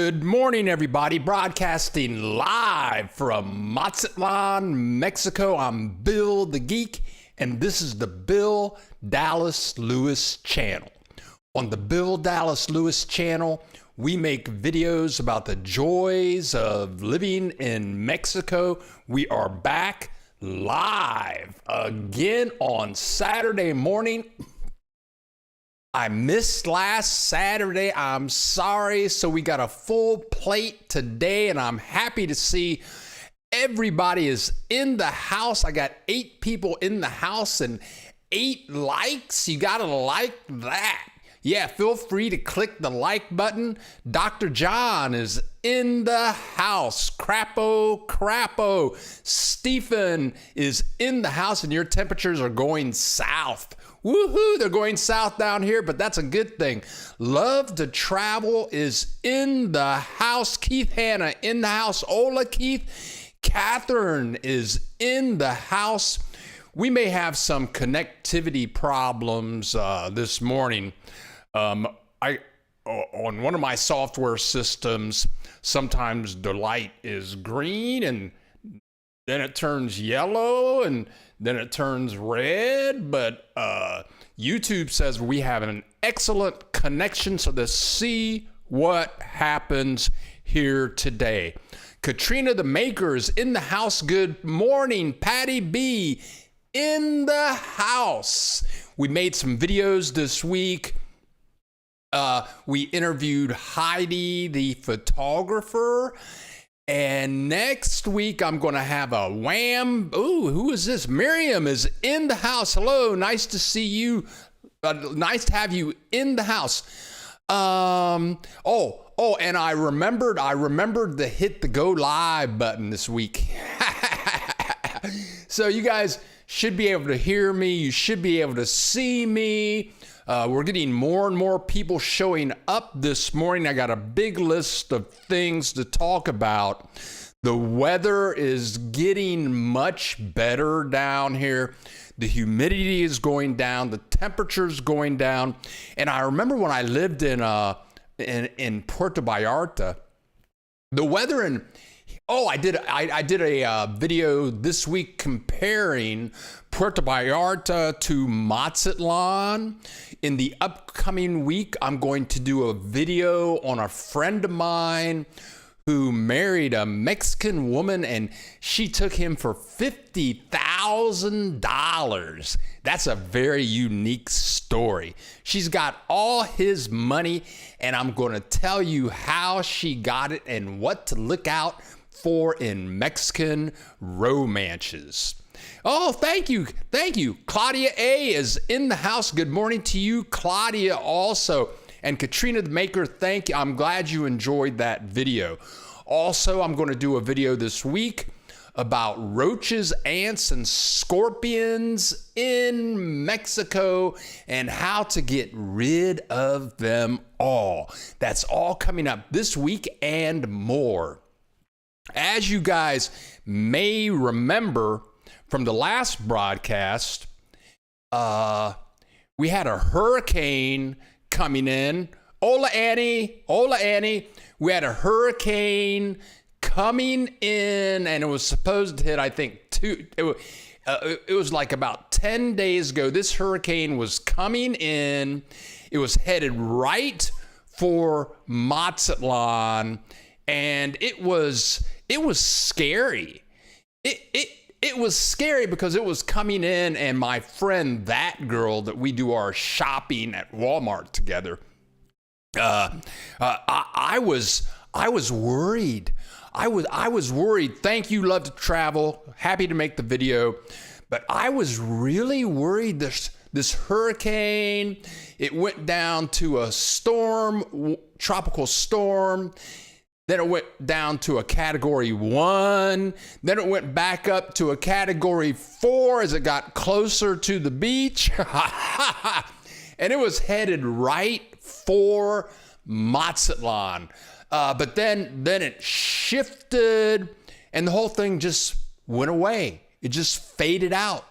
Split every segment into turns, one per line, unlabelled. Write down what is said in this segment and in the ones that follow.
Good morning, everybody. Broadcasting live from Mazatlan, Mexico. I'm Bill the Geek, and this is the Bill Dallas Lewis channel. On the Bill Dallas Lewis channel, we make videos about the joys of living in Mexico. We are back live again on Saturday morning. I missed last Saturday. I'm sorry. So we got a full plate today, and I'm happy to see everybody is in the house. I got 8 people in the house and 8 likes. You got to like that. Yeah, feel free to click the like button. Dr. John is in the house. Crapo. Stephen is in the house, and your temperatures are going south. Woohoo, they're going south down here, but that's a good thing. Love to Travel is in the house. Keith Hanna in the house. Ola Keith. Catherine is in the house. We may have some connectivity problems this morning. On one of my software systems, sometimes the light is green and then it turns yellow and then it turns red, but YouTube says we have an excellent connection, so let's see what happens here today. Katrina the Maker is in the house. Good morning. Patty B in the house. We made some videos this week. We interviewed Heidi, the photographer. And next week, I'm going to have a wham. Ooh, who is this? Miriam is in the house. Hello, nice to see you. Nice to have you in the house. And I remembered to hit the go live button this week. So you guys should be able to hear me. You should be able to see me. We're getting more and more people showing up this morning. I got a big list of things to talk about. The weather is getting much better down here. The humidity is going down. The temperature's going down. And I remember when I lived in Puerto Vallarta, the weather I did a video this week comparing Puerto Vallarta to Mazatlan. In the upcoming week, I'm going to do a video on a friend of mine who married a Mexican woman, and she took him for $50,000. That's a very unique story. She's got all his money, and I'm going to tell you how she got it and what to look out for in Mexican romances. Oh, thank you. Claudia A is in the house. Good morning to you, Claudia, also. And Katrina the Maker, thank you. I'm glad you enjoyed that video. Also, I'm going to do a video this week about roaches, ants, and scorpions in Mexico and how to get rid of them all. That's all coming up this week and more. As you guys may remember from the last broadcast, we had a hurricane coming in. Hola, Annie. We had a hurricane coming in, and it was supposed to hit, I think, it was like about 10 days ago. This hurricane was coming in. It was headed right for Mazatlan, and it was scary. It was scary because it was coming in, and my friend, that girl that we do our shopping at Walmart together, I was worried. I was worried. Thank you, Love to Travel. Happy to make the video, but I was really worried. This hurricane, it went down to a storm, tropical storm. Then it went down to a category 1. Then it went back up to a category 4 as it got closer to the beach. And it was headed right for Mazatlan. But then it shifted and the whole thing just went away. It just faded out.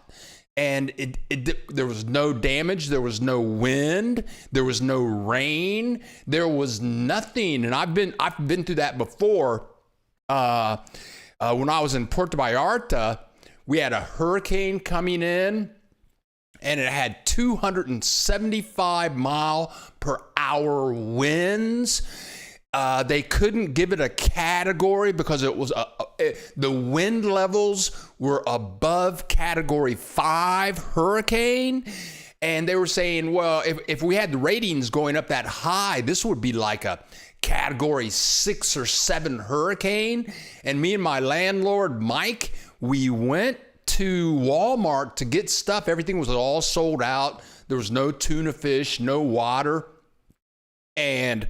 and there was no damage, there was no wind, there was no rain, there was nothing. And I've been through that before. When I was in Puerto Vallarta, we had a hurricane coming in, and it had 275 mile per hour winds. They couldn't give it a category because it was the wind levels were above category 5 hurricane. And they were saying, well, if we had the ratings going up that high, this would be like a category 6 or 7 hurricane. And me and my landlord, Mike, we went to Walmart to get stuff. Everything was all sold out. There was no tuna fish, no water. And,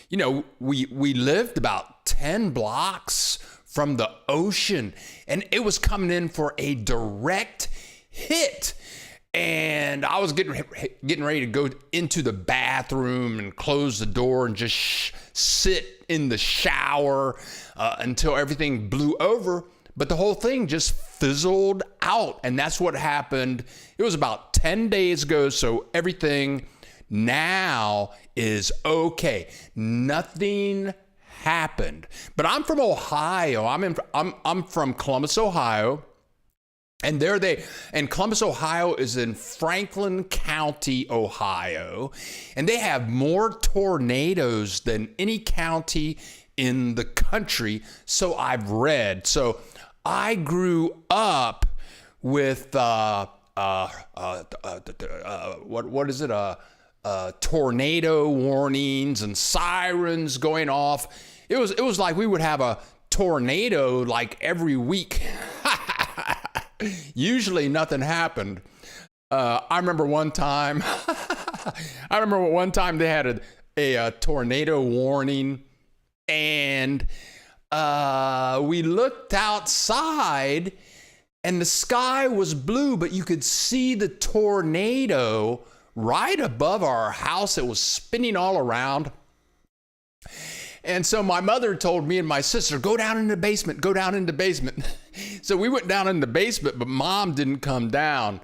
you know, we lived about 10 blocks from the ocean, and it was coming in for a direct hit. And I was getting ready to go into the bathroom and close the door and just sit in the shower until everything blew over. But the whole thing just fizzled out. And that's what happened. It was about 10 days ago. So everything now is okay. Nothing happened. But I'm from Ohio. I'm from Columbus, Ohio. And and Columbus, Ohio is in Franklin County, Ohio. And they have more tornadoes than any county in the country. So I've read. So I grew up with, what is it? Tornado warnings and sirens going off. It was like we would have a tornado like every week. Usually nothing happened. I remember one time they had a tornado warning, and we looked outside and the sky was blue, but you could see the tornado right above our house. It was spinning all around. And so my mother told me and my sister, go down in the basement, go down in the basement. So we went down in the basement, but Mom didn't come down.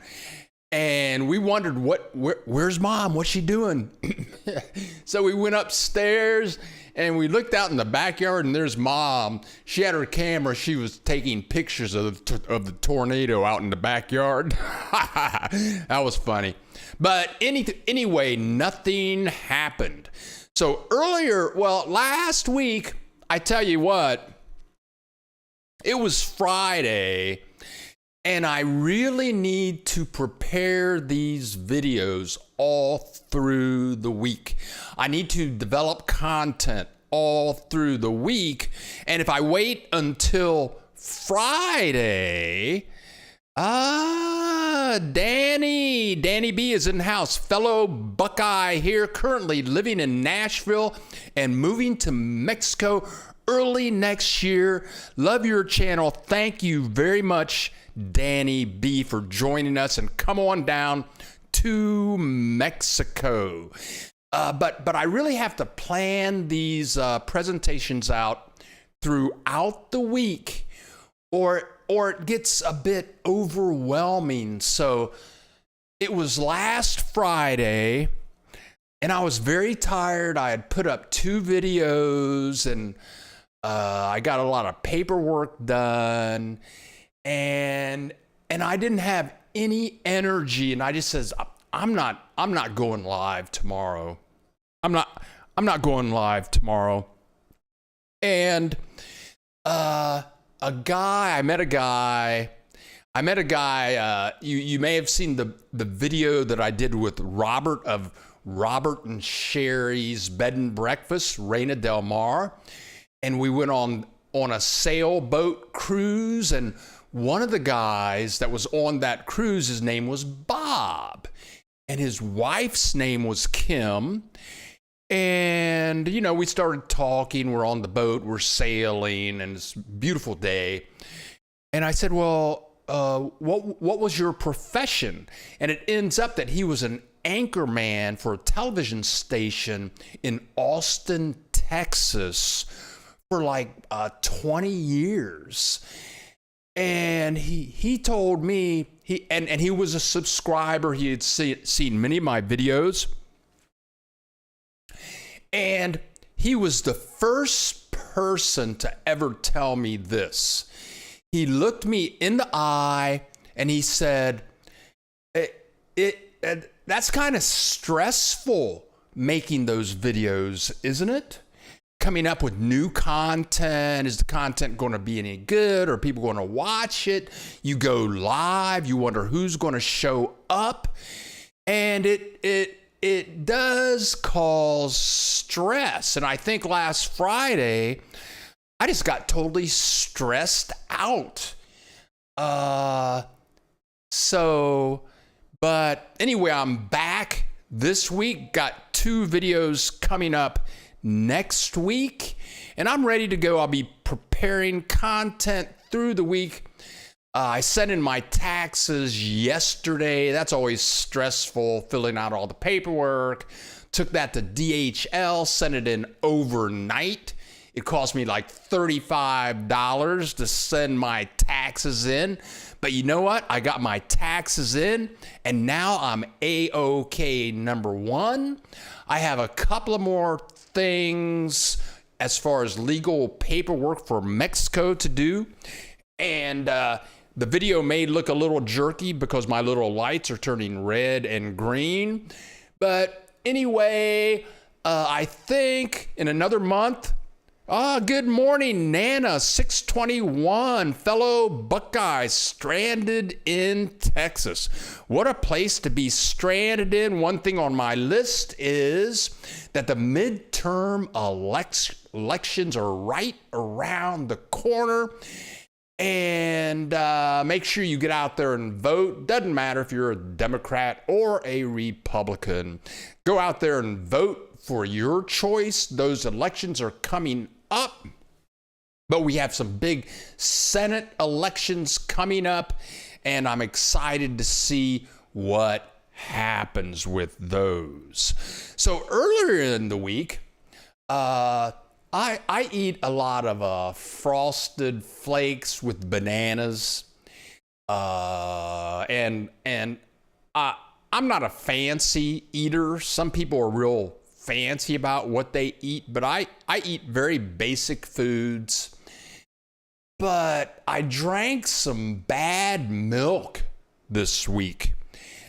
And we wondered, where's Mom? What's she doing? So we went upstairs and we looked out in the backyard, and there's Mom. She had her camera. She was taking pictures of the tornado out in the backyard. That was funny. But anyway, nothing happened. So last week, I tell you what, it was Friday, and I really need to prepare these videos all through the week. I need to develop content all through the week. And if I wait until Friday, Danny B is in the house. Fellow Buckeye here, currently living in Nashville and moving to Mexico early next year. Love your channel. Thank you very much, Danny B, for joining us, and come on down to Mexico. But I really have to plan these presentations out throughout the week, or it gets a bit overwhelming. So it was last Friday, and I was very tired. I had put up 2 videos, and I got a lot of paperwork done, and I didn't have any energy. And I just says, I'm not going live tomorrow. I'm not going live tomorrow. And I met a guy. You may have seen the video that I did with Robert of Robert and Sherry's Bed and Breakfast, Reina Del Mar. And we went on a sailboat cruise, and one of the guys that was on that cruise, his name was Bob, and his wife's name was Kim. And, you know, we started talking. We're on the boat, we're sailing, and it's a beautiful day. And I said, well, what was your profession? And it ends up that he was an anchor man for a television station in Austin, Texas for like 20 years. And he told me, and he was a subscriber. He had seen many of my videos. And he was the first person to ever tell me this. He looked me in the eye and he said, that's kind of stressful making those videos, isn't it? Coming up with new content. Is the content going to be any good? Are people going to watch it? You go live, you wonder who's going to show up. And it does cause stress. And I think last Friday, I just got totally stressed out. But anyway, I'm back this week. Got 2 videos coming up next week, and I'm ready to go. I'll be preparing content through the week. I sent in my taxes yesterday. That's always stressful, filling out all the paperwork. Took that to DHL, sent it in overnight. It cost me like $35 to send my taxes in. But you know what? I got my taxes in, and now I'm A-OK. Number 1. I have a couple of more things as far as legal paperwork for Mexico to do. And the video may look a little jerky because my little lights are turning red and green. But anyway, I think in another month, good morning, Nana, 621, fellow Buckeyes stranded in Texas. What a place to be stranded in. One thing on my list is that the midterm elections are right around the corner. And make sure you get out there and vote. Doesn't matter if you're a Democrat or a Republican. Go out there and vote for your choice. Those elections are coming up, but we have some big Senate elections coming up, and I'm excited to see what happens with those. So earlier in the week, I eat a lot of frosted flakes with bananas, and I'm not a fancy eater. Some people are real fancy about what they eat, but I eat very basic foods. But I drank some bad milk this week,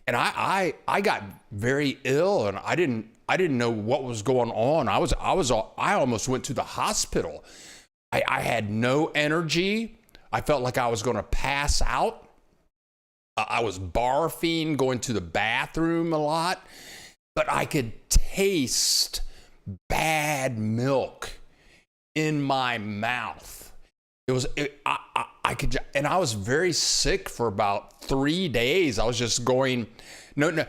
and I got very ill, and I didn't know what was going on. I almost went to the hospital. I had no energy. I felt like I was going to pass out. I was barfing, going to the bathroom a lot. But I could taste bad milk in my mouth. I could, and I was very sick for about 3 days. I was just going, no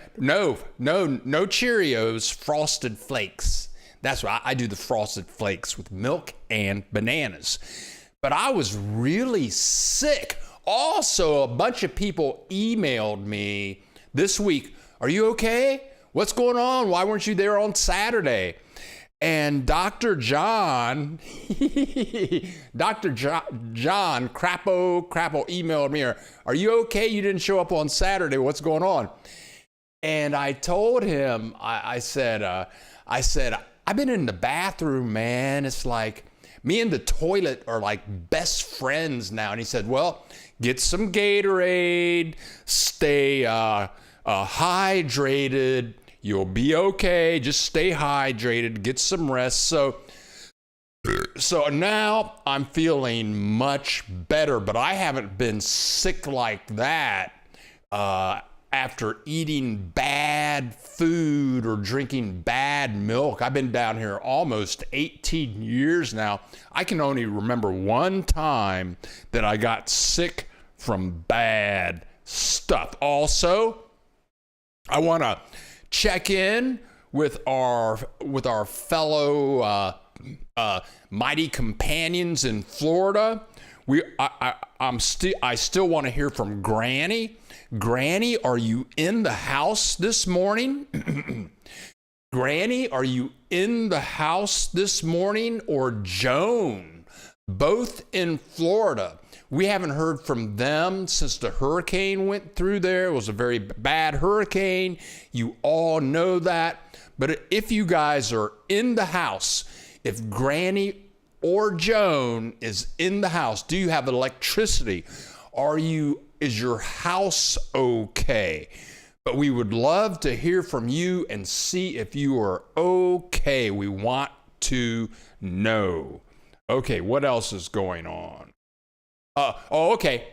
Cheerios, Frosted Flakes. That's why I do the Frosted Flakes with milk and bananas. But I was really sick. Also, a bunch of people emailed me this week. Are you okay? What's going on? Why weren't you there on Saturday? And Dr. John Crapo emailed me, are you okay? You didn't show up on Saturday. What's going on? And I told him, I said, I've been in the bathroom, man. It's like me and the toilet are like best friends now. And he said, well, get some Gatorade, stay hydrated. You'll be okay. Just stay hydrated, get some rest. So now I'm feeling much better, but I haven't been sick like that after eating bad food or drinking bad milk. I've been down here almost 18 years now. I can only remember one time that I got sick from bad stuff. Also, I want to check in with our fellow mighty companions in Florida. I still want to hear from Granny. Granny, are you in the house this morning? Granny, are you in the house this morning? Or Joan, both in Florida. We haven't heard from them since the hurricane went through there. It was a very bad hurricane. You all know that. But if you guys are in the house, if Granny or Joan is in the house, do you have electricity? Is your house okay? But we would love to hear from you and see if you are okay. We want to know. Okay, what else is going on? Okay.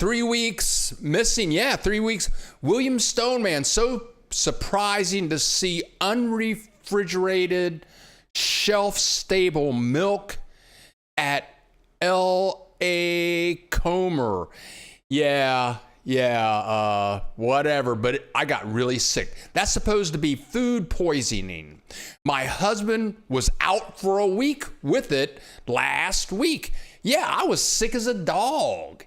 3 weeks missing. Yeah, 3 weeks. William Stoneman, so surprising to see unrefrigerated, shelf-stable milk at L.A. Comer. Yeah, whatever, but I got really sick. That's supposed to be food poisoning. My husband was out for a week with it last week. Yeah, I was sick as a dog.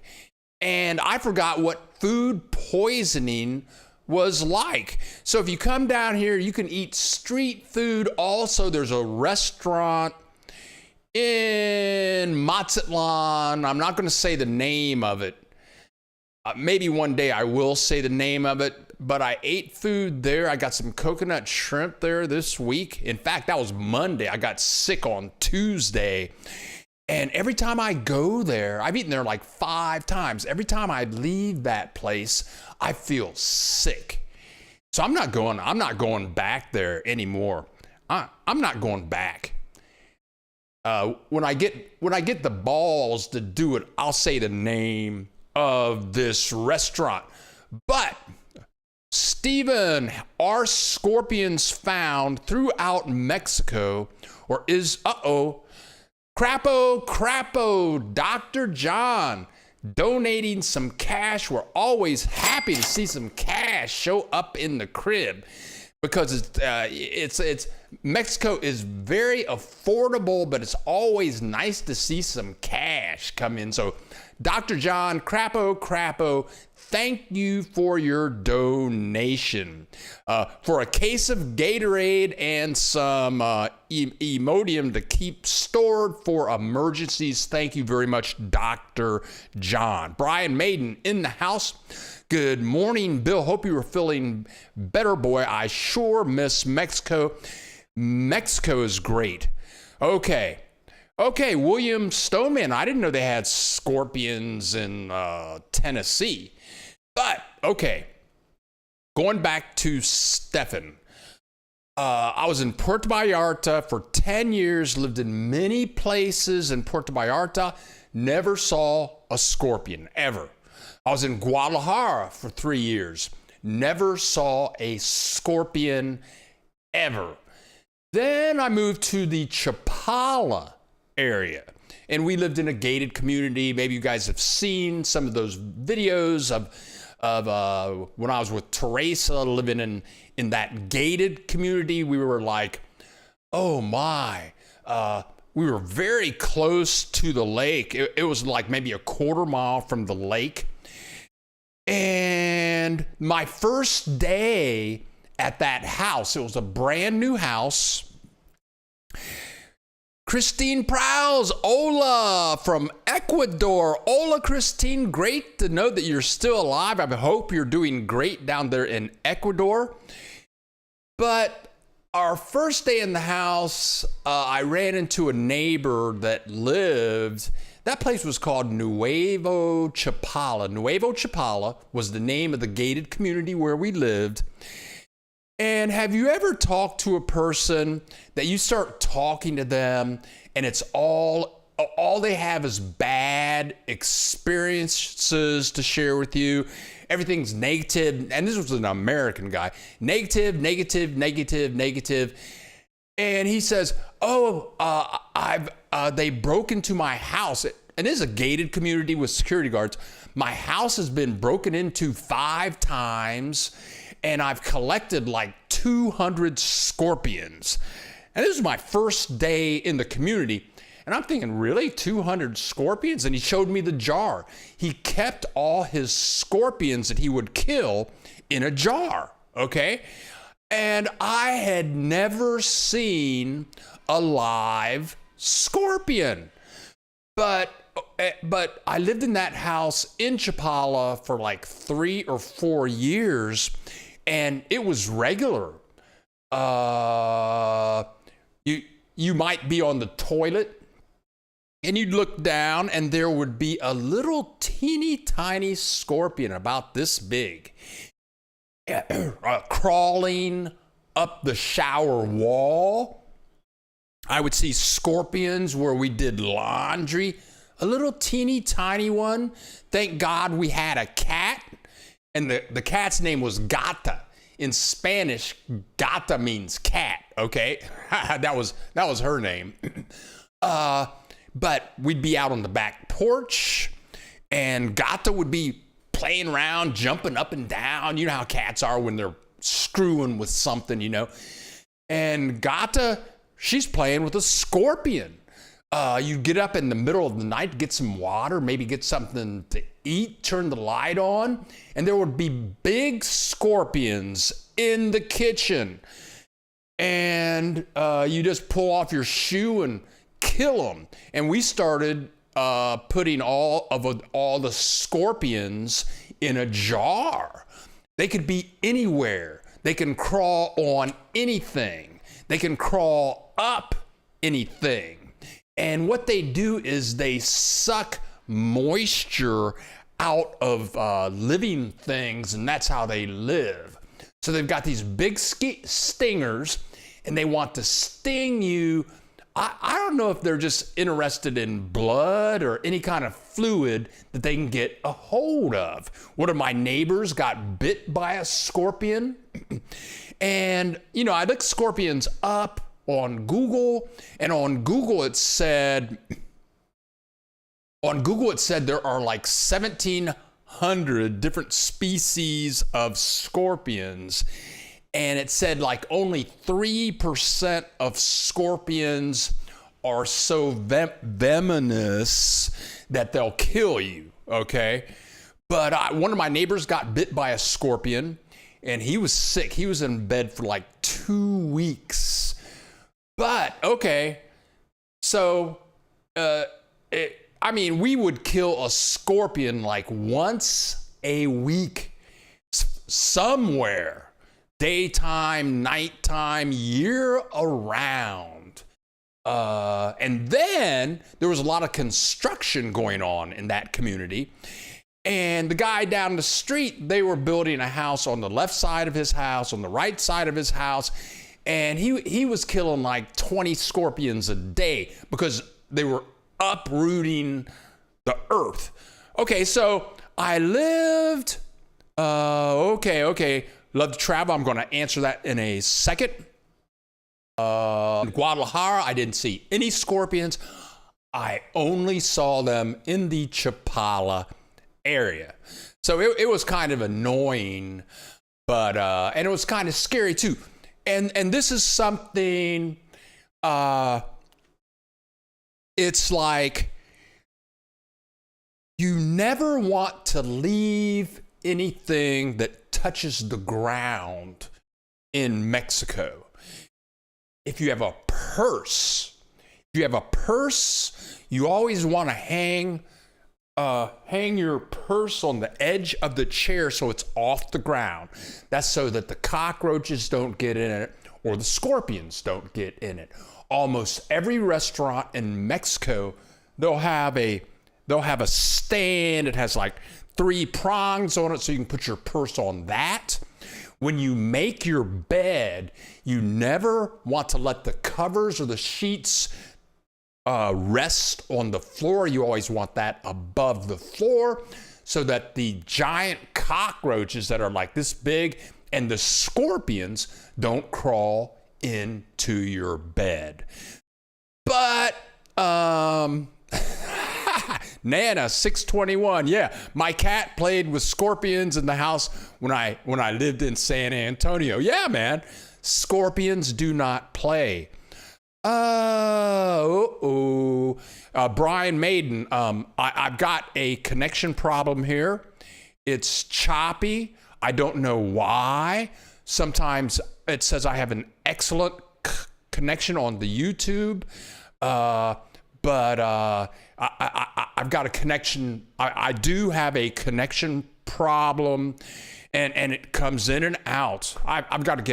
And I forgot what food poisoning was like. So if you come down here, you can eat street food. Also, there's a restaurant in Mazatlan. I'm not going to say the name of it. Maybe one day I will say the name of it, but I ate food there. I got some coconut shrimp there this week. In fact, that was Monday. I got sick on Tuesday. And every time I go there, I've eaten there like 5 times. Every time I leave that place, I feel sick. So I'm not going back there anymore. I'm not going back. When I get the balls to do it, I'll say the name of this restaurant. But Stephen, are scorpions found throughout Mexico, or is Crapo, Dr. John donating some cash. We're always happy to see some cash show up in the crib because it's Mexico is very affordable, but it's always nice to see some cash come in. So Dr. John, Crapo, thank you for your donation. For a case of Gatorade and some Imodium to keep stored for emergencies. Thank you very much, Dr. John. Brian Maiden in the house. Good morning, Bill. Hope you were feeling better, boy. I sure miss Mexico. Mexico is great. Okay, William Stoneman. I didn't know they had scorpions in Tennessee. But, okay, going back to Stephen. I was in Puerto Vallarta for 10 years, lived in many places in Puerto Vallarta, never saw a scorpion, ever. I was in Guadalajara for 3 years, never saw a scorpion, ever. Then I moved to the Chapala area. And we lived in a gated community. Maybe you guys have seen some of those videos of when I was with Teresa living in that gated community. We were like, oh my, we were very close to the lake. It was like maybe a quarter mile from the lake. And my first day at that house, it was a brand new house. Christine Prowse, Ola from Ecuador. Ola, Christine, great to know that you're still alive. I hope you're doing great down there in Ecuador. But our first day in the house, I ran into a neighbor that lived, that place was called Nuevo Chapala. Nuevo Chapala was the name of the gated community where we lived. And have you ever talked to a person that you start talking to them and it's all they have is bad experiences to share with you? Everything's negative. And this was an American guy. Negative. And he says, they broke into my house. And this is a gated community with security guards. My house has been broken into 5 times. And I've collected like 200 scorpions. And this is my first day in the community. And I'm thinking, really? 200 scorpions? And he showed me the jar. He kept all his scorpions that he would kill in a jar, okay? And I had never seen a live scorpion. But I lived in that house in Chapala for like 3 or 4 years, and it was regular. You might be on the toilet, and you'd look down, and there would be a little teeny tiny scorpion about this big, crawling up the shower wall. I would see scorpions where we did laundry, a little teeny tiny one. Thank God we had a cat, and the cat's name was Gata. In Spanish, Gata means cat, okay? that was her name. But we'd be out on the back porch, and Gata would be playing around, jumping up and down. You know how cats are when they're screwing with something, you know? And Gata, she's playing with a scorpion. You get up in the middle of the night, get some water, maybe get something to eat, turn the light on, and there would be big scorpions in the kitchen. And you just pull off your shoe and kill them. And we started putting all the scorpions in a jar. They could be anywhere. They can crawl on anything. They can crawl up anything. And what they do is they suck moisture out of living things, and that's how they live. So they've got these big stingers, and they want to sting you. I don't know if they're just interested in blood or any kind of fluid that they can get a hold of. One of my neighbors got bit by a scorpion. And, you know, I looked scorpions up on Google, and on Google it said there are like 1,700 different species of scorpions, and it said like only 3% of scorpions are so venomous that they'll kill you, okay? But one of my neighbors got bit by a scorpion, and he was sick. He was in bed for like 2 weeks. But, okay, so, we would kill a scorpion like once a week somewhere, daytime, nighttime, year around. And then there was a lot of construction going on in that community. And the guy down the street, they were building a house on the left side of his house, on the right side of his house. And he was killing like 20 scorpions a day because they were uprooting the earth. Okay, so I lived, love to travel. I'm going to answer that in a second. In Guadalajara, I didn't see any scorpions. I only saw them in the Chapala area. So it was kind of annoying, but, and it was kind of scary too. And this is something, it's like you never want to leave anything that touches the ground in Mexico. If you have a purse, you always want to hang your purse on the edge of the chair so it's off the ground. That's so that the cockroaches don't get in it or the scorpions don't get in it. Almost every restaurant in Mexico, they'll have a stand. It has like 3 prongs on it so you can put your purse on that. When you make your bed, you never want to let the covers or the sheets rest on the floor. You always want that above the floor so that the giant cockroaches that are like this big and the scorpions don't crawl into your bed. But Nana 621, yeah, my cat played with scorpions in the house when I lived in San Antonio. Yeah, man, scorpions do not play. Brian Maiden, I've got a connection problem here. It's choppy. I don't know why. Sometimes it says I have an excellent connection on the YouTube, but I've got a connection. I do have a connection problem, and it comes in and out. I've got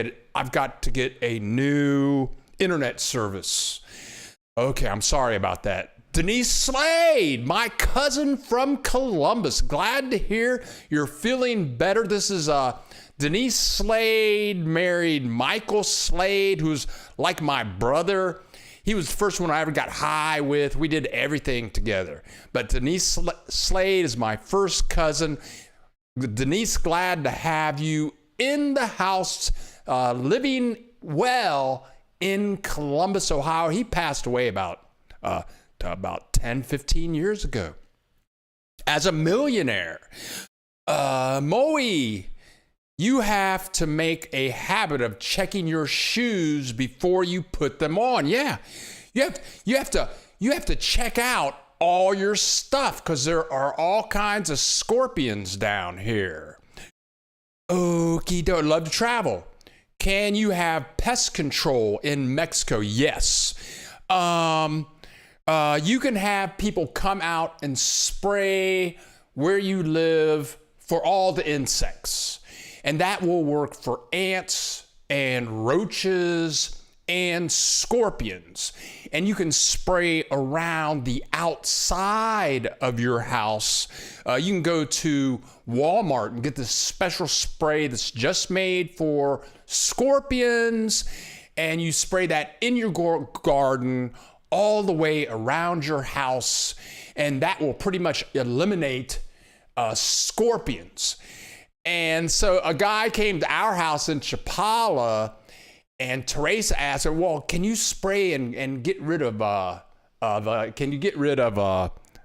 to get a new internet service. Okay, I'm sorry about that. Denise Slade, my cousin from Columbus. Glad to hear you're feeling better. This is Denise Slade married Michael Slade, who's like my brother. He was the first one I ever got high with. We did everything together. But Denise Slade is my first cousin. Denise, glad to have you in the house, living well in Columbus, Ohio. He passed away about 10, 15 years ago as a millionaire. Moe, you have to make a habit of checking your shoes before you put them on. Yeah, you have to check out all your stuff because there are all kinds of scorpions down here. Okie doke, love to travel. Can you have pest control in Mexico? Yes. You can have people come out and spray where you live for all the insects. And that will work for ants and roaches and scorpions. And you can spray around the outside of your house. You can go to Walmart and get this special spray that's just made for scorpions. And you spray that in your garden all the way around your house. And that will pretty much eliminate scorpions. And so a guy came to our house in Chapala, and Teresa asked her, well, can you spray and get rid of,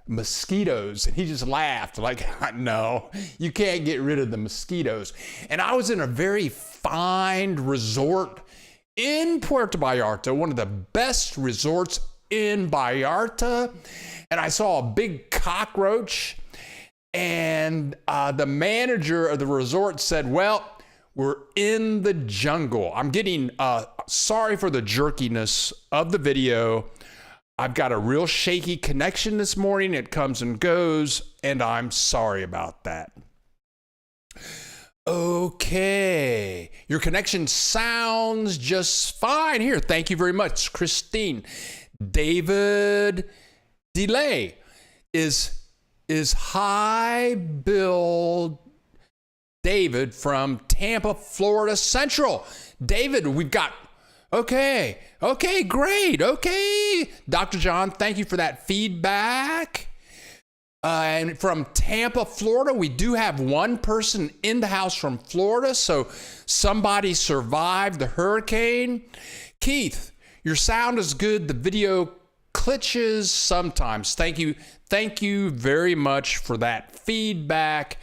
mosquitoes? And he just laughed like, no, you can't get rid of the mosquitoes. And I was in a very fine resort in Puerto Vallarta, one of the best resorts in Vallarta. And I saw a big cockroach. And the manager of the resort said, well, we're in the jungle. I'm getting sorry for the jerkiness of the video. I've got a real shaky connection this morning. It comes and goes, and I'm sorry about that. Okay. Your connection sounds just fine here. Thank you very much, Christine. David Delay is hi, Bill. David from Tampa, Florida Central. David, we've got, okay, great. Okay. Dr. John, thank you for that feedback. And from Tampa, Florida, we do have one person in the house from Florida. So somebody survived the hurricane. Keith, your sound is good. The video glitches sometimes. Thank you very much for that feedback.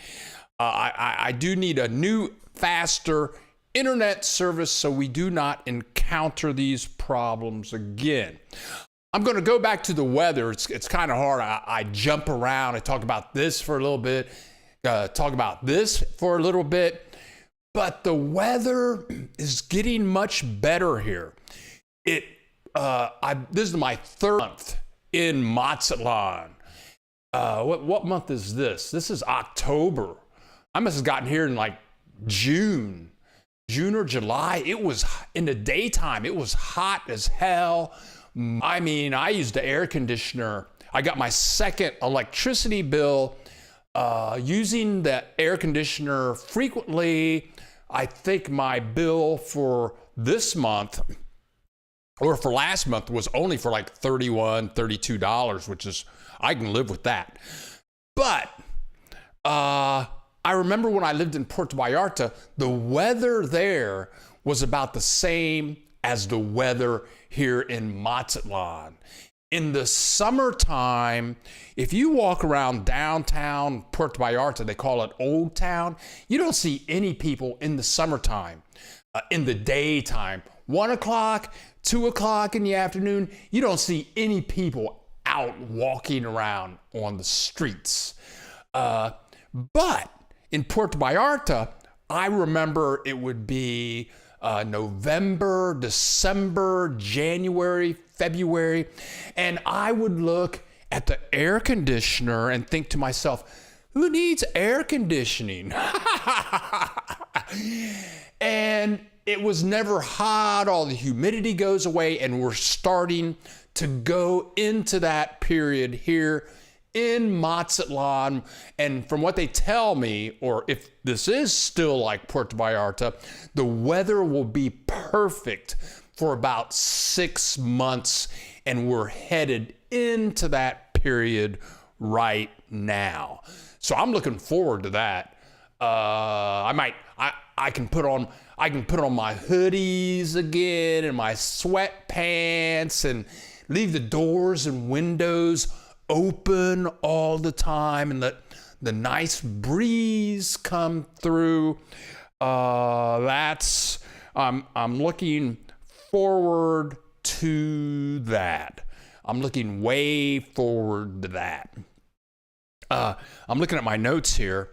I do need a new, faster internet service so we do not encounter these problems again. I'm going to go back to the weather. It's kind of hard. I jump around. I talk about this for a little bit, talk about this for a little bit. But the weather is getting much better here. This is my third month in Mazatlan. What month is this? This is October. I must have gotten here in like June or July. It was in the daytime. It was hot as hell. I mean, I used the air conditioner. I got my second electricity bill using the air conditioner frequently. I think my bill for this month or for last month was only for like $31, $32, which is, I can live with that. But I remember when I lived in Puerto Vallarta, the weather there was about the same as the weather here in Mazatlan. In the summertime, if you walk around downtown Puerto Vallarta, they call it Old Town, you don't see any people in the summertime. In the daytime, 1 o'clock, 2 o'clock in the afternoon, you don't see any people out walking around on the streets. But in Puerto Vallarta, I remember it would be November, December, January, February, and I would look at the air conditioner and think to myself, who needs air conditioning? And it was never hot, all the humidity goes away, and we're starting to go into that period here in Mazatlan. And from what they tell me, or if this is still like Puerto Vallarta, the weather will be perfect for about 6 months, and we're headed into that period right now. So I'm looking forward to that. I can put on my hoodies again and my sweatpants and leave the doors and windows open all the time and let the nice breeze come through. I'm looking forward to that. I'm looking way forward to that. I'm looking at my notes here.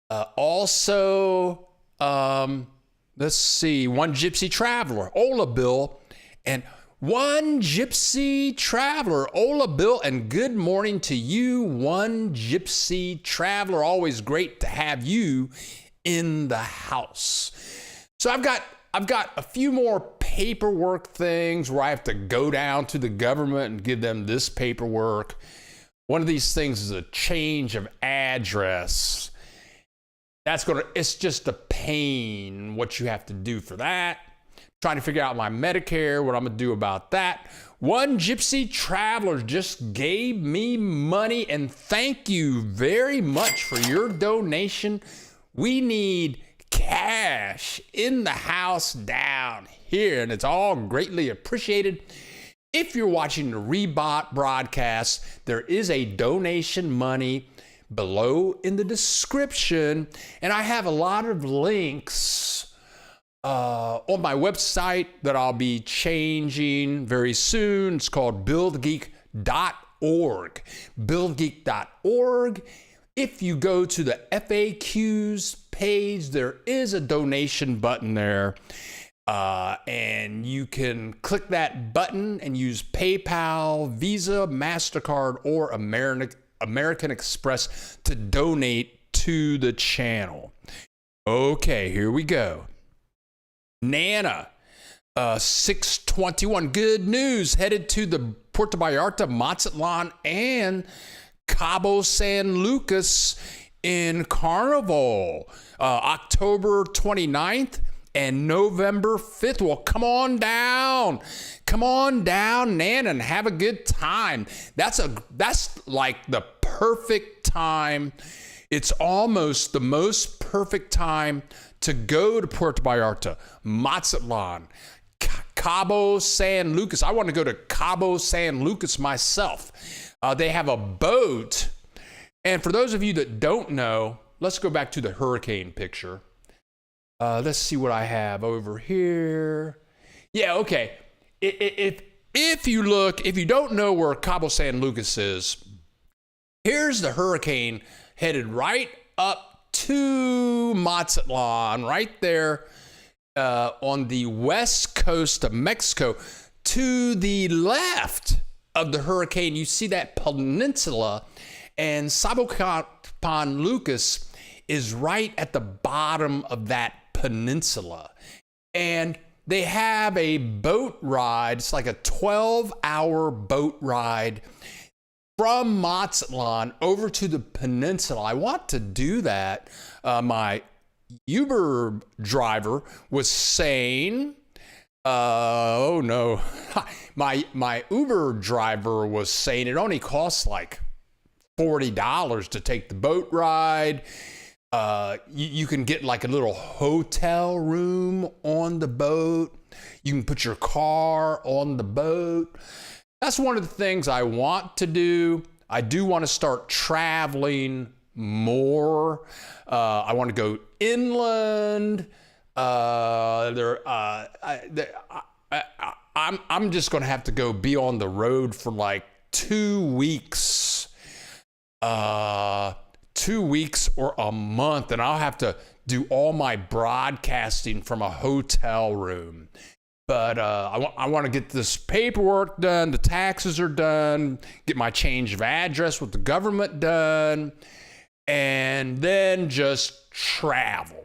Also, let's see, One Gypsy Traveler, Ola Bill, and One Gypsy Traveler, Ola Bill, and good morning to you, One Gypsy Traveler. Always great to have you in the house. So I've got a few more paperwork things where I have to go down to the government and give them this paperwork. One of these things is a change of address. It's just a pain what you have to do for that. Trying to figure out my Medicare, what I'm gonna do about that. One Gypsy Traveler just gave me money, and thank you very much for your donation. We need cash in the house down here, and it's all greatly appreciated. If you're watching the Rebot broadcast, there is a donation money below in the description, and I have a lot of links on my website that I'll be changing very soon. It's called billthegeek.org. billthegeek.org. If you go to the FAQs page, there is a donation button there. And you can click that button and use PayPal, Visa, MasterCard, or American Express to donate to the channel. Okay, here we go. Nana, 621. Good news. Headed to the Puerto Vallarta, Mazatlan, and Cabo San Lucas in Carnival, October 29th and November 5th. Well, come on down, Nan, and have a good time. That's like the perfect time. It's almost the most perfect time to go to Puerto Vallarta, Mazatlan, Cabo San Lucas. I want to go to Cabo San Lucas myself. They have a boat. And for those of you that don't know, let's go back to the hurricane picture. Let's see what I have over here. Yeah, okay. If you don't know where Cabo San Lucas is, here's the hurricane headed right up to Mazatlan, right there on the west coast of Mexico. To the left of the hurricane, you see that peninsula, and Sabocan Lucas is right at the bottom of that peninsula. And they have a boat ride. It's like a 12-hour boat ride from Mazatlan over to the peninsula. I want to do that. My Uber driver was saying, oh no, my Uber driver was saying it only costs like $40 to take the boat ride. You can get like a little hotel room on the boat. You can put your car on the boat. That's one of the things I want to do. I do want to start traveling more. I want to go inland. I'm just going to have to go be on the road for like 2 weeks. 2 weeks or a month, and I'll have to do all my broadcasting from a hotel room. But I want to get this paperwork done, the taxes are done, get my change of address with the government done, and then just travel.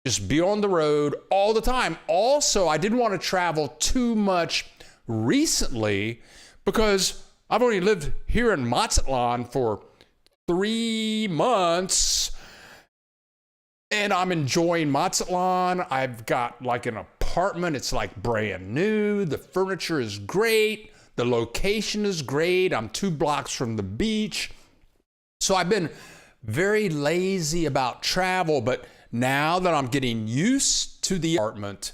Just be on the road all the time. Also, I didn't want to travel too much recently because I've only lived here in Mazatlan for 3 months, and I'm enjoying Mazatlan. I've got like an apartment. It's like brand new. The furniture is great. The location is great. I'm 2 blocks from the beach. So I've been very lazy about travel, but now that I'm getting used to the apartment,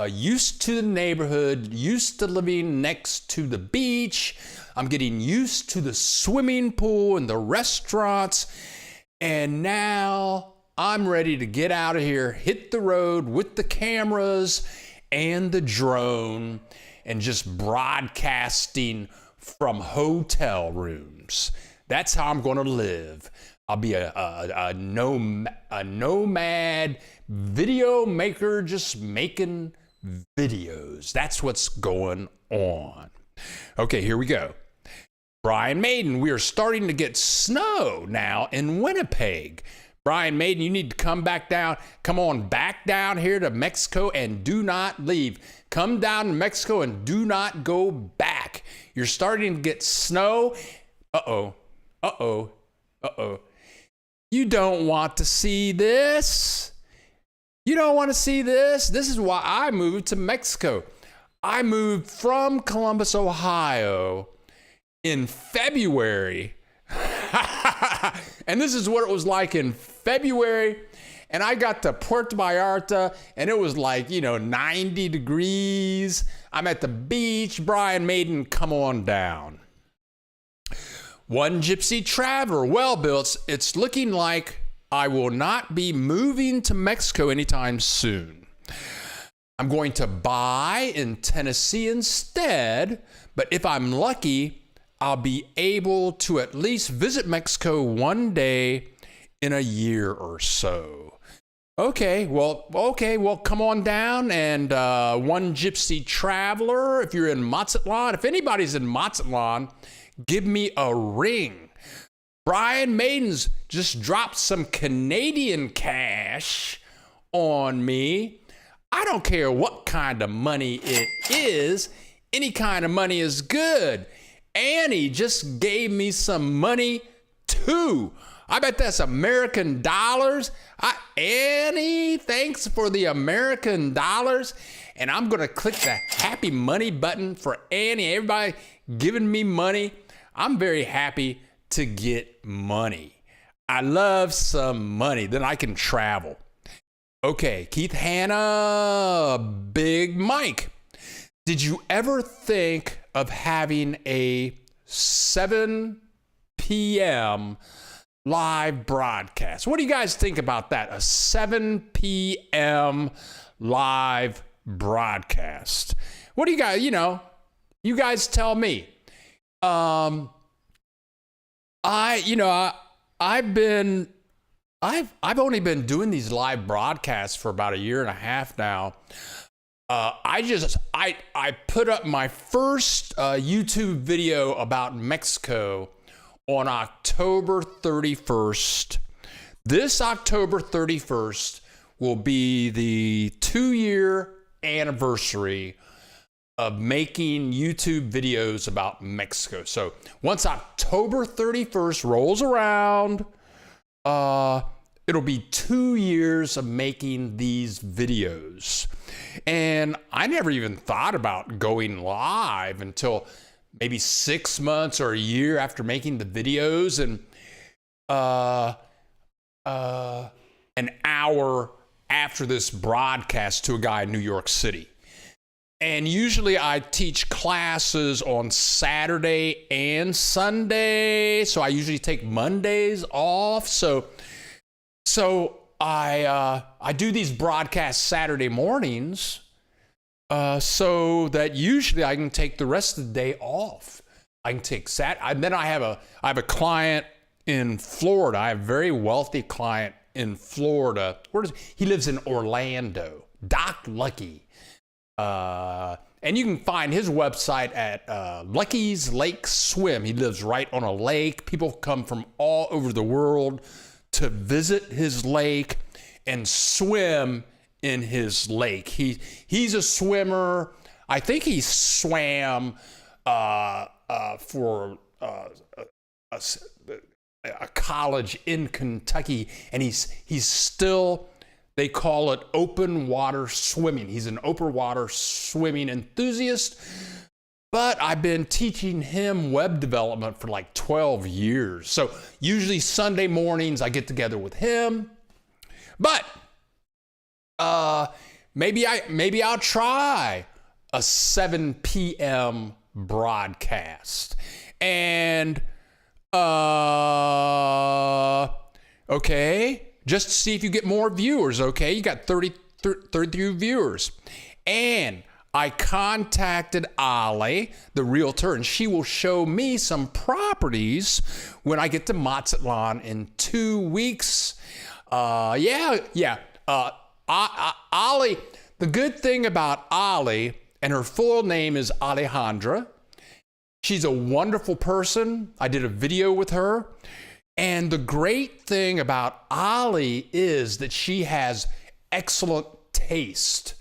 used to the neighborhood, used to living next to the beach, I'm getting used to the swimming pool and the restaurants, and now I'm ready to get out of here, hit the road with the cameras and the drone, and just broadcasting from hotel rooms. That's how I'm going to live. I'll be a nomad video maker, just making videos. That's what's going on. Okay, here we go. Brian Maiden, we are starting to get snow now in Winnipeg. Brian Maiden, you need to come back down. Come on back down here to Mexico and do not leave. Come down to Mexico and do not go back. You're starting to get snow. Uh-oh. You don't want to see this. You don't want to see this. This is why I moved to Mexico. I moved from Columbus, Ohio in February. And this is what it was like in February. And I got to Puerto Vallarta and it was like, 90 degrees. I'm at the beach. Brian Maiden, come on down. One Gypsy Traveler. Well, Bill, it's looking like I will not be moving to Mexico anytime soon. I'm going to buy in Tennessee instead, but if I'm lucky, I'll be able to at least visit Mexico one day in a year or so. Okay, well, come on down, and One Gypsy Traveler, if you're in Mazatlan, if anybody's in Mazatlan, give me a ring. Brian Maiden's just dropped some Canadian cash on me. I don't care what kind of money it is. Any kind of money is good. Annie just gave me some money too. I bet that's American dollars. Annie, thanks for the American dollars. And I'm going to click the happy money button for Annie. Everybody giving me money. I'm very happy to get money. I love some money. Then I can travel. Okay, Keith Hanna, Big Mike. Did you ever think of having a 7 p.m. live broadcast? What do you guys think about that? A 7 p.m. live broadcast. What do you guys, you guys tell me. I've only been doing these live broadcasts for about 1.5 years now. I put up my first YouTube video about Mexico on October 31st. This October 31st will be the 2-year anniversary of making YouTube videos about Mexico. So once October 31st rolls around, it'll be 2 years of making these videos. And I never even thought about going live until maybe 6 months or a year after making the videos, and an hour after this broadcast to a guy in New York City. And usually I teach classes on Saturday and Sunday, so I usually take Mondays off. So I do these broadcasts Saturday mornings, so that usually I can take the rest of the day off. I can take then I have a client in Florida. I have a very wealthy client in Florida. He lives in Orlando, Doc Lucky. And you can find his website at Lucky's Lake Swim. He lives right on a lake. People come from all over the world to visit his lake and swim in his lake. He's a swimmer. I think he swam for a college in Kentucky, and he's still, they call it open water swimming. He's an open water swimming enthusiast, but I've been teaching him web development for like 12 years. So usually Sunday mornings I get together with him, but maybe I'll try a 7 p.m. broadcast. And okay, just to see if you get more viewers. Okay, you got 32 viewers. And I contacted Ollie, the realtor, and she will show me some properties when I get to Mazatlan in 2 weeks. Ollie, the good thing about Ollie, and her full name is Alejandra. She's a wonderful person. I did a video with her. And the great thing about Ollie is that she has excellent taste.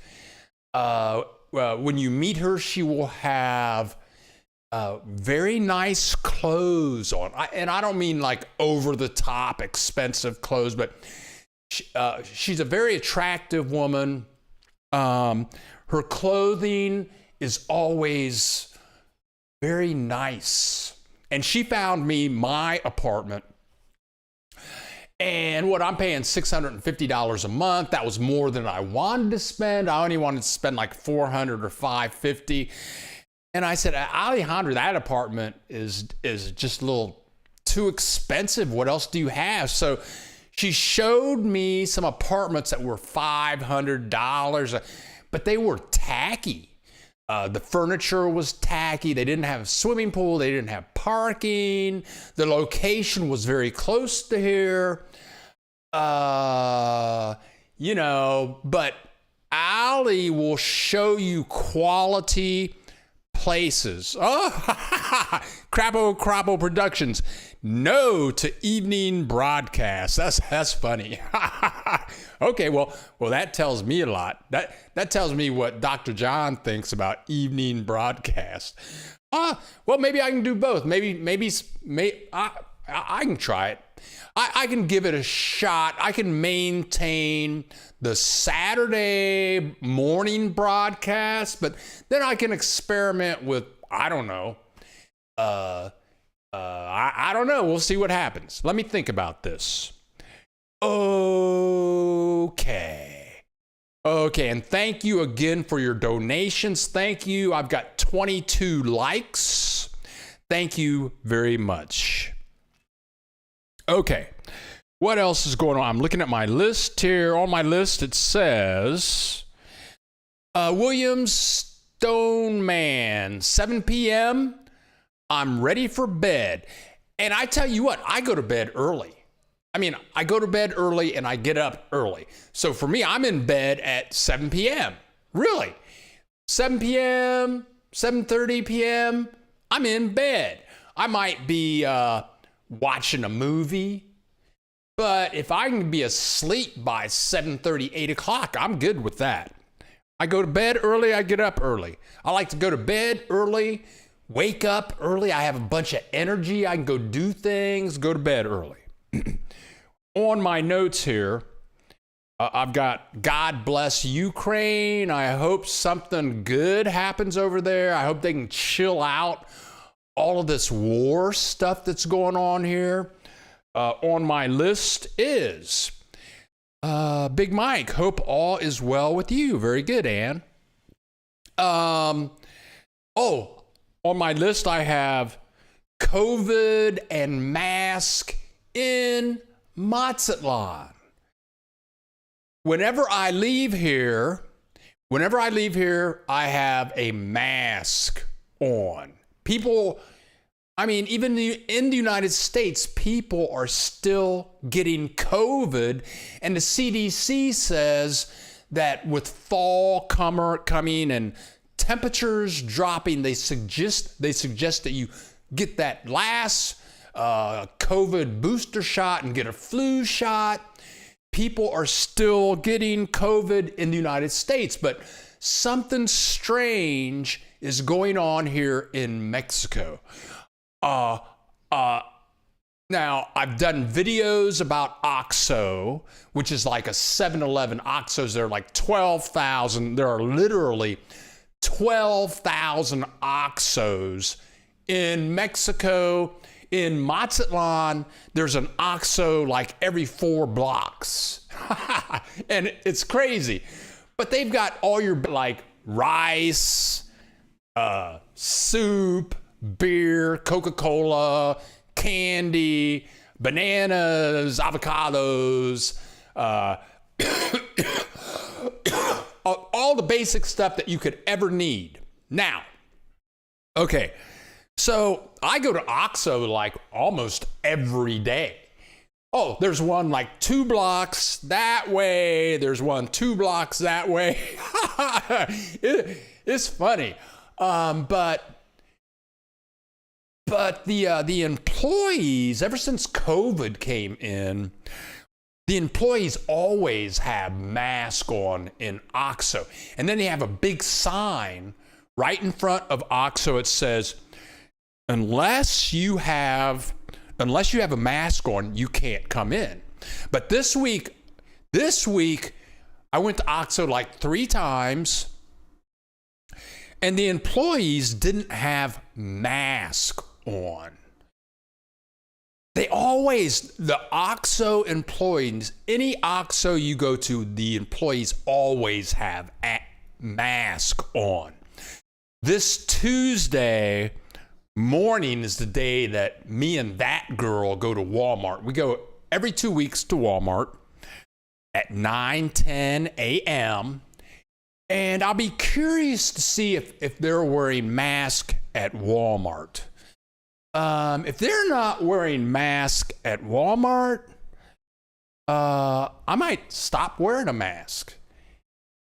When you meet her, she will have very nice clothes on. And I don't mean like over-the-top expensive clothes, but she's a very attractive woman. Her clothing is always very nice. And she found me my apartment. And what I'm paying $650 a month. That was more than I wanted to spend. I only wanted to spend like $400 or $550. And I said, Alejandra, that apartment is just a little too expensive. What else do you have? So she showed me some apartments that were $500, but they were tacky. The furniture was tacky. They didn't have a swimming pool. They didn't have parking. The location was very close to here. But Allie will show you quality places. Oh, Crapo Productions. No to evening broadcasts. That's funny. Okay, well, that tells me a lot. That tells me what Dr. John thinks about evening broadcast. Well, maybe I can do both. Maybe I can try it. I can give it a shot. I can maintain the Saturday morning broadcast, but then I can experiment with, I don't know. I don't know. We'll see what happens. Let me think about this. Okay, and thank you again for your donations. Thank you. I've got 22 likes. Thank you very much. Okay, what else is going on? I'm looking at my list here. On my list, it says William Stoneman, 7 p.m. I'm ready for bed. And I tell you what, I go to bed early. I go to bed early and I get up early. So for me, I'm in bed at 7 p.m. Really? 7 p.m., 7:30 p.m., I'm in bed. I might be watching a movie, but if I can be asleep by 7:30, 8 o'clock, I'm good with that. I go to bed early, I get up early. I like to go to bed early, wake up early. I have a bunch of energy. I can go do things, go to bed early. On my notes here, I've got God bless Ukraine. I hope something good happens over there. I hope they can chill out all of this war stuff that's going on here. On my list is Big Mike. Hope all is well with you. Very good, Ann. On my list I have COVID and mask in Mazatlan. Whenever I leave here, I have a mask on. People I mean, even in the United States, people are still getting COVID, and the CDC says that with fall coming and temperatures dropping, they suggest that you get that last COVID booster shot and get a flu shot. People are still getting COVID in the United States, but something strange is going on here in Mexico. Now, I've done videos about OXXO, which is like a 7-Eleven. OXXOs, there are like 12,000. There are literally 12,000 OXXOs in Mexico. In Mazatlan, there's an OXXO like every 4 blocks. And it's crazy. But they've got all your like rice, soup, beer, Coca-Cola, candy, bananas, avocados, all the basic stuff that you could ever need. Now, okay, so I go to OXXO like almost every day. Oh, there's one like 2 blocks that way. There's one 2 blocks that way. It's funny. But the employees, ever since COVID came in, the employees always have masks on in OXXO. And then they have a big sign right in front of OXXO. It says, unless you have a mask on, you can't come in. But this week, I went to OXXO like 3 times, and the employees didn't have masks on. The OXXO employees, any OXXO you go to, the employees always have a mask on. This Tuesday morning is the day that me and that girl go to Walmart. We go every 2 weeks to Walmart at 9:10 a.m. And I'll be curious to see if they're wearing masks at Walmart. If they're not wearing masks at Walmart, I might stop wearing a mask.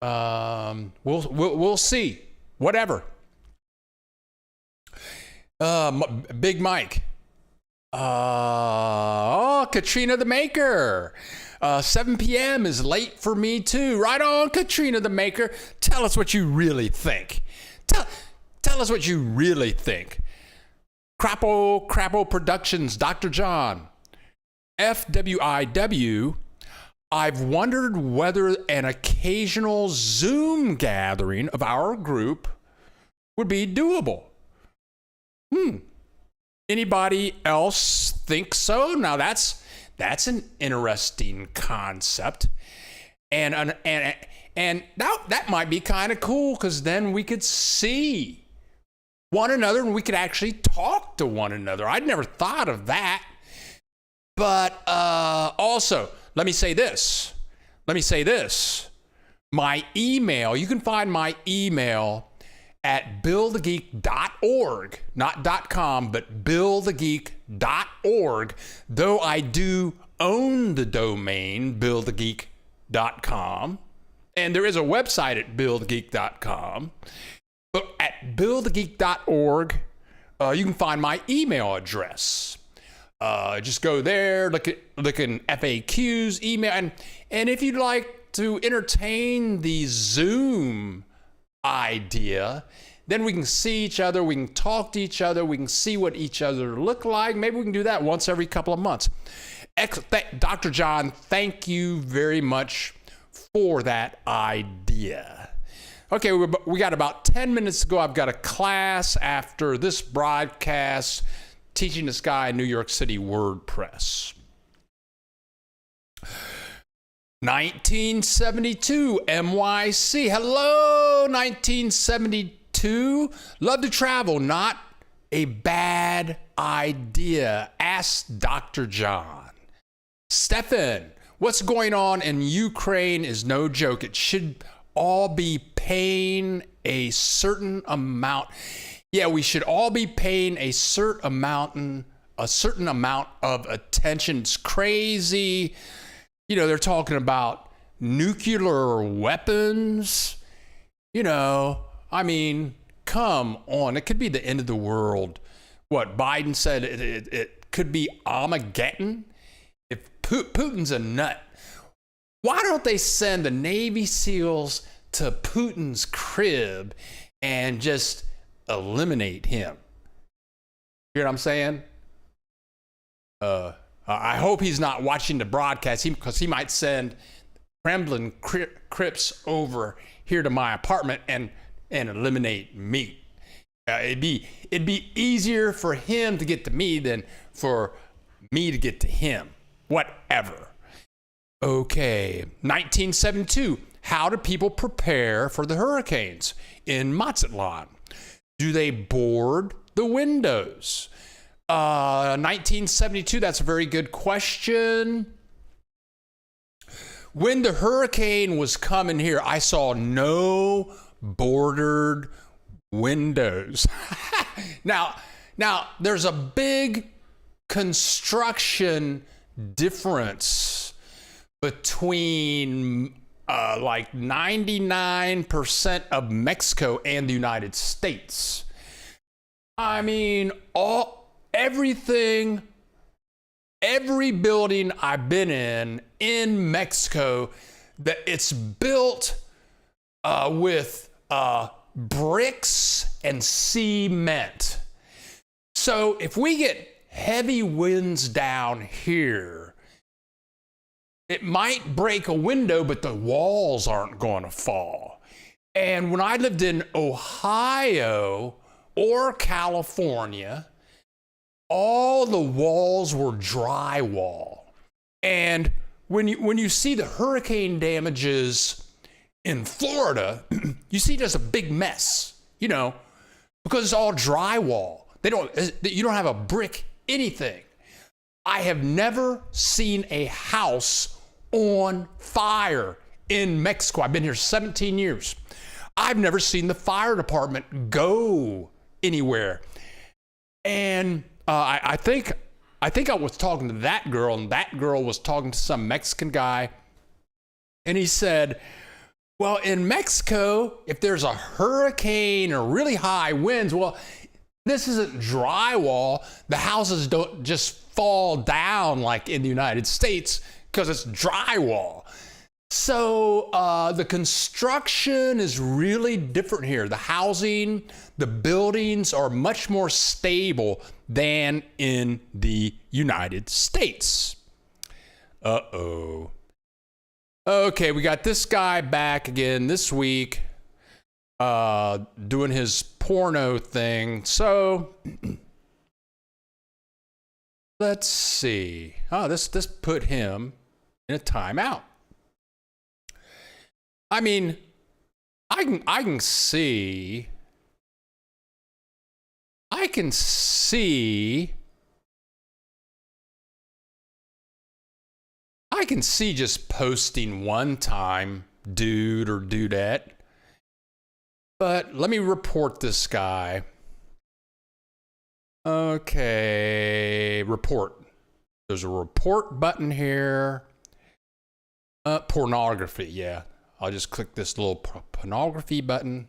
We'll see. Whatever. Big Mike. Katrina the Maker. 7 p.m. is late for me too. Right on, Katrina the Maker. Tell us what you really think. Tell us what you really think. Crapo Productions, Dr. John. FWIW. I've wondered whether an occasional Zoom gathering of our group would be doable. Anybody else think so? Now that's an interesting concept, and that might be kind of cool, because then we could see one another and we could actually talk to one another. I'd never thought of that. But also, let me say this. My email, you can find my email at billthegeek.org, not .com, but billthegeek.org, though I do own the domain billthegeek.com, and there is a website at billthegeek.com, but at billthegeek.org, you can find my email address. Just go there, look in FAQs, email, and if you'd like to entertain the Zoom idea, then we can see each other, we can talk to each other, we can see what each other look like. Maybe we can do that once every couple of months. Dr. John, thank you very much for that idea. Okay, we got about 10 minutes to go. I've got a class after this broadcast teaching this guy in New York City WordPress. 1972 NYC. Hello, 1972. Love to travel, not a bad idea. Ask Dr. John. Stefan, what's going on in Ukraine is no joke. It should all be paying a certain amount. Yeah, we should all be paying a certain amount of attention. It's crazy. You know, they're talking about nuclear weapons. You know, I mean, come on. It could be the end of the world. What Biden said, it could be Armageddon. If Putin's a nut, why don't they send the Navy SEALs to Putin's crib and just eliminate him? You know what I'm saying? I hope he's not watching the broadcast because he might send Kremlin Crips over here to my apartment and eliminate me. It'd be easier for him to get to me than for me to get to him. Whatever. Okay, 1972. How do people prepare for the hurricanes in Mazatlan? Do they board the windows? 1972, that's a very good question. When the hurricane was coming here, I saw no bordered windows. Now, there's a big construction difference between like 99% of Mexico and the United States. I mean, everything, every building I've been in Mexico, that it's built with bricks and cement. So if we get heavy winds down here, it might break a window, but the walls aren't going to fall. And when I lived in Ohio or California, all the walls were drywall. And when you see the hurricane damages in Florida, you see just a big mess, you know, because it's all drywall. You don't have a brick anything. I have never seen a house on fire in Mexico. I've been here 17 years. I've never seen the fire department go anywhere. And I think I was talking to that girl, and that girl was talking to some Mexican guy, and he said, well, in Mexico, if there's a hurricane or really high winds, well, this isn't drywall. The houses don't just fall down like in the United States because it's drywall. So the construction is really different here. The housing, the buildings are much more stable than in the United States. Uh-oh. Okay, we got this guy back again this week doing his porno thing. So let's see. Oh, this put him in a timeout. I mean, I can see just posting one time, dude or dudette. But let me report this guy. Okay, report. There's a report button here. Pornography, yeah. I'll just click this little pornography button.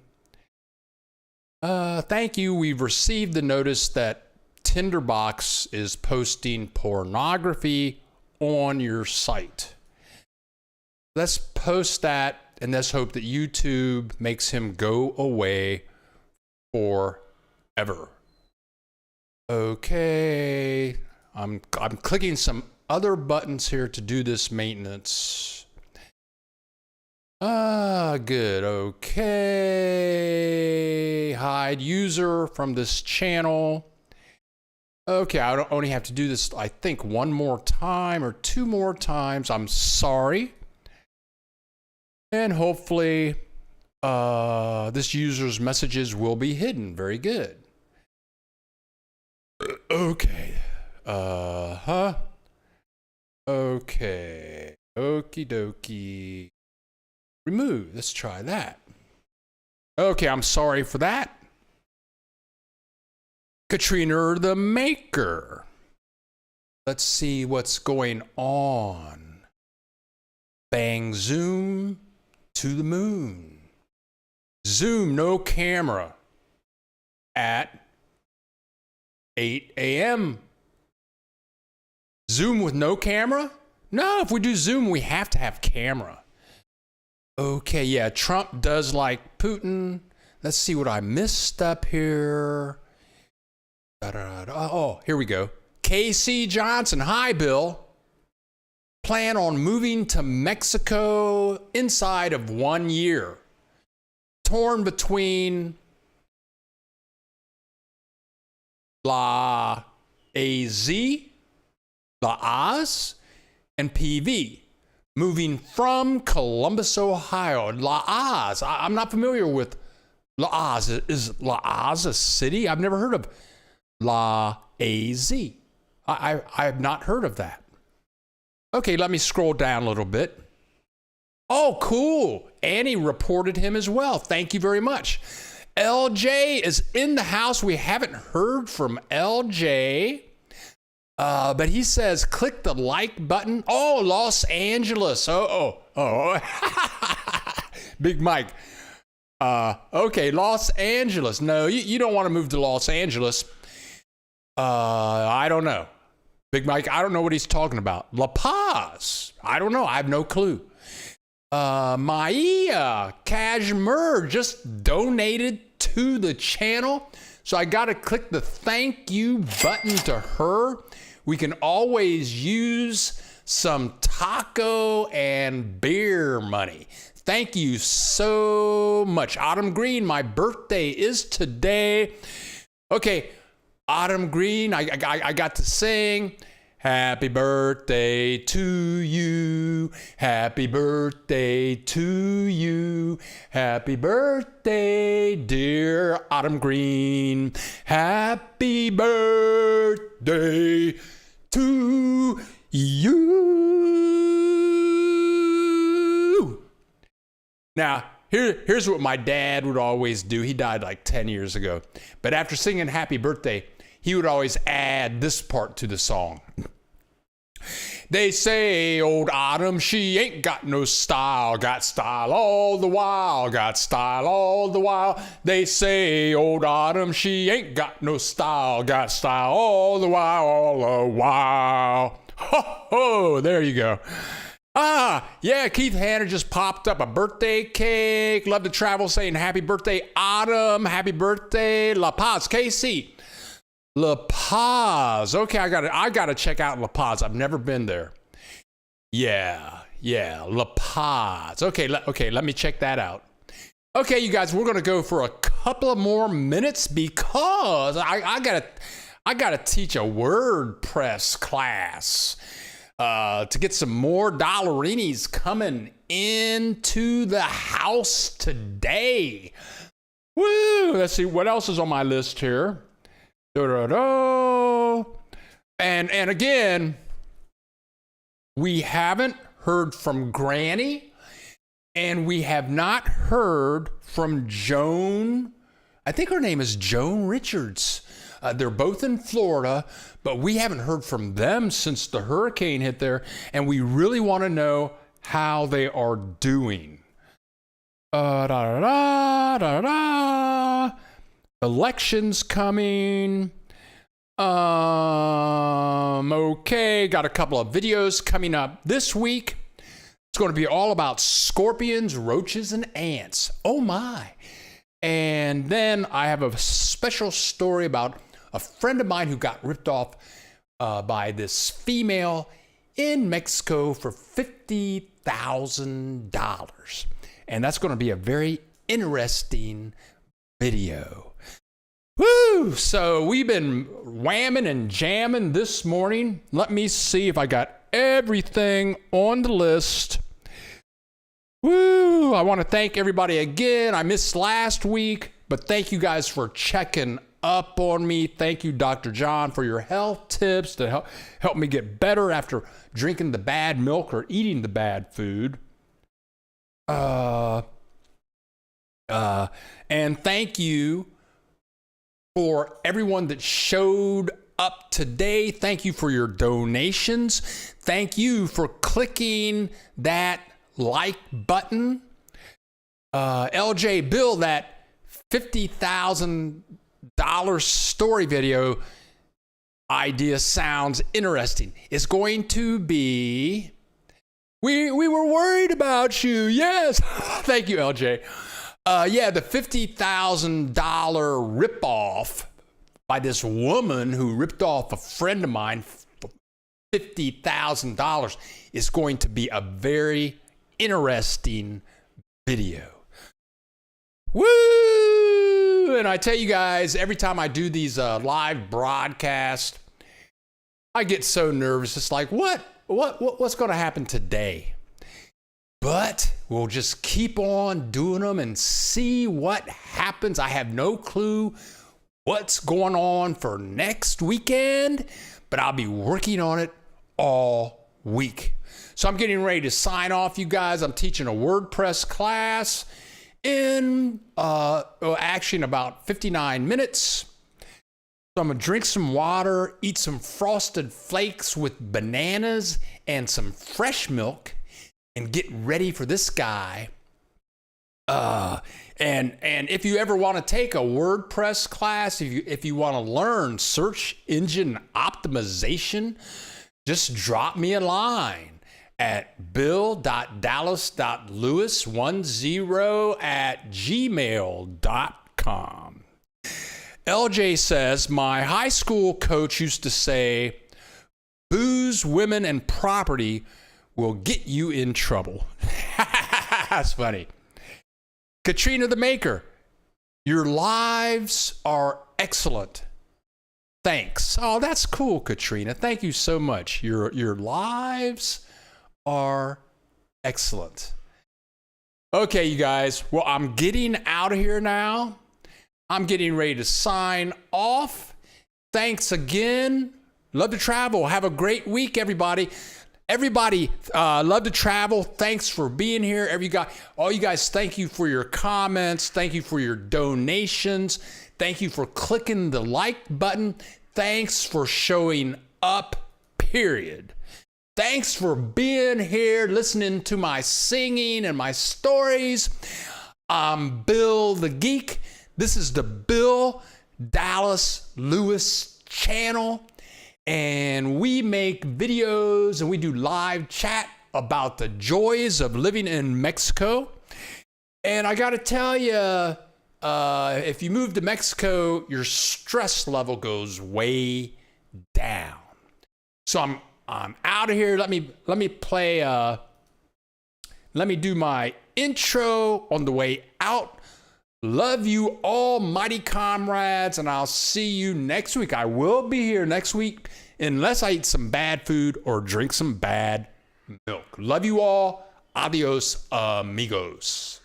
Thank you. We've received the notice that Tinderbox is posting pornography on your site. Let's post that, and let's hope that YouTube makes him go away forever. Okay. I'm clicking some other buttons here to do this maintenance. Good. Okay. Hide user from this channel. Okay, I only have to do this, I think, one more time or two more times. I'm sorry. And hopefully, this user's messages will be hidden. Very good. Okay. Okay. Okie dokie. Remove. Let's try that. Okay, I'm sorry for that. Katrina the Maker. Let's see what's going on. Bang zoom to the moon. Zoom no camera at 8 a.m. Zoom with no camera? No, if we do Zoom, we have to have camera. Okay, yeah, Trump does like Putin. Let's see what I missed up here. Oh, here we go. KC Johnson. Hi, Bill. Plan on moving to Mexico inside of 1 year. Torn between La Az, and PV. Moving from Columbus, Ohio. La Az. I'm not familiar with La Az. Is La Az a city? I've never heard of La Az. I have not heard of that. Okay, let me scroll down a little bit. Oh, cool. Annie reported him as well. Thank you very much. LJ is in the house. We haven't heard from LJ. But he says, click the like button. Oh, Los Angeles. Oh. Big Mike. Okay, Los Angeles. No, you don't want to move to Los Angeles. I don't know. Big Mike, I don't know what he's talking about. La Paz. I don't know. I have no clue. Maya Kashmir just donated to the channel. So I got to click the thank you button to her. We can always use some taco and beer money. Thank you so much. Autumn Green, my birthday is today. Okay, Autumn Green, I got to sing. Happy birthday to you. Happy birthday to you. Happy birthday, dear Autumn Green. Happy birthday to you. Now, here's what my dad would always do. He died like 10 years ago. But after singing Happy Birthday, he would always add this part to the song. They say old Autumn, she ain't got no style, got style all the while, got style all the while. They say old Autumn, she ain't got no style, got style all the while, all the while. Ho, ho, there you go. Yeah, Keith Hanner just popped up a birthday cake. Love to travel saying happy birthday, Autumn, happy birthday, La Paz, KC. La Paz. Okay, I gotta check out La Paz. I've never been there. Yeah, La Paz. Okay, let me check that out. Okay, you guys, we're gonna go for a couple of more minutes because I gotta teach a WordPress class to get some more dollarinis coming into the house today. Woo! Let's see what else is on my list here. And again, we haven't heard from Granny, and we have not heard from Joan. I think her name is Joan Richards. They're both in Florida, but we haven't heard from them since the hurricane hit there, and we really want to know how they are doing. Elections coming. Okay, got a couple of videos coming up this week. It's going to be all about scorpions, roaches, and ants. Oh my. And then I have a special story about a friend of mine who got ripped off by this female in Mexico for $50,000. And that's going to be a very interesting video. Woo! So we've been whamming and jamming this morning. Let me see if I got everything on the list. Woo! I want to thank everybody again. I missed last week, but thank you guys for checking up on me. Thank you, Dr. John, for your health tips to help me get better after drinking the bad milk or eating the bad food. And thank you for everyone that showed up today. Thank you for your donations. Thank you for clicking that like button. LJ, Bill, that $50,000 story video idea sounds interesting. It's going to be, we were worried about you. Yes. Thank you, LJ. Yeah, the $50,000 ripoff by this woman who ripped off a friend of mine for $50,000 is going to be a very interesting video. Woo! And I tell you guys, every time I do these live broadcasts, I get so nervous. It's like, what's going to happen today? But we'll just keep on doing them and see what happens. I have no clue what's going on for next weekend, but I'll be working on it all week. So I'm getting ready to sign off, you guys. I'm teaching a WordPress class in actually in about 59 minutes. So I'm gonna drink some water, eat some Frosted Flakes with bananas and some fresh milk, and get ready for this guy. And if you ever want to take a WordPress class, if you want to learn search engine optimization, just drop me a line at bill.dallas.lewis10@gmail.com. LJ says, my high school coach used to say, booze, women, and property will get you in trouble. That's funny. Katrina the Maker, your lives are excellent. Thanks. Oh, that's cool, Katrina. Thank you so much. Your lives are excellent. Okay, you guys. Well, I'm getting out of here now. I'm getting ready to sign off. Thanks again. Love to travel. Have a great week, everybody. Everybody, love to travel. Thanks for being here. All you guys, thank you for your comments. Thank you for your donations. Thank you for clicking the like button. Thanks for showing up, period. Thanks for being here, listening to my singing and my stories. I'm Bill the Geek. This is the Bill Dallas Lewis channel. And we make videos and we do live chat about the joys of living in Mexico. And I got to tell you, if you move to Mexico, your stress level goes way down. So I'm out of here. Let me play. Let me do my intro on the way out. Love you all, mighty comrades, and I'll see you next week. I will be here next week unless I eat some bad food or drink some bad milk. Love you all. Adios, amigos.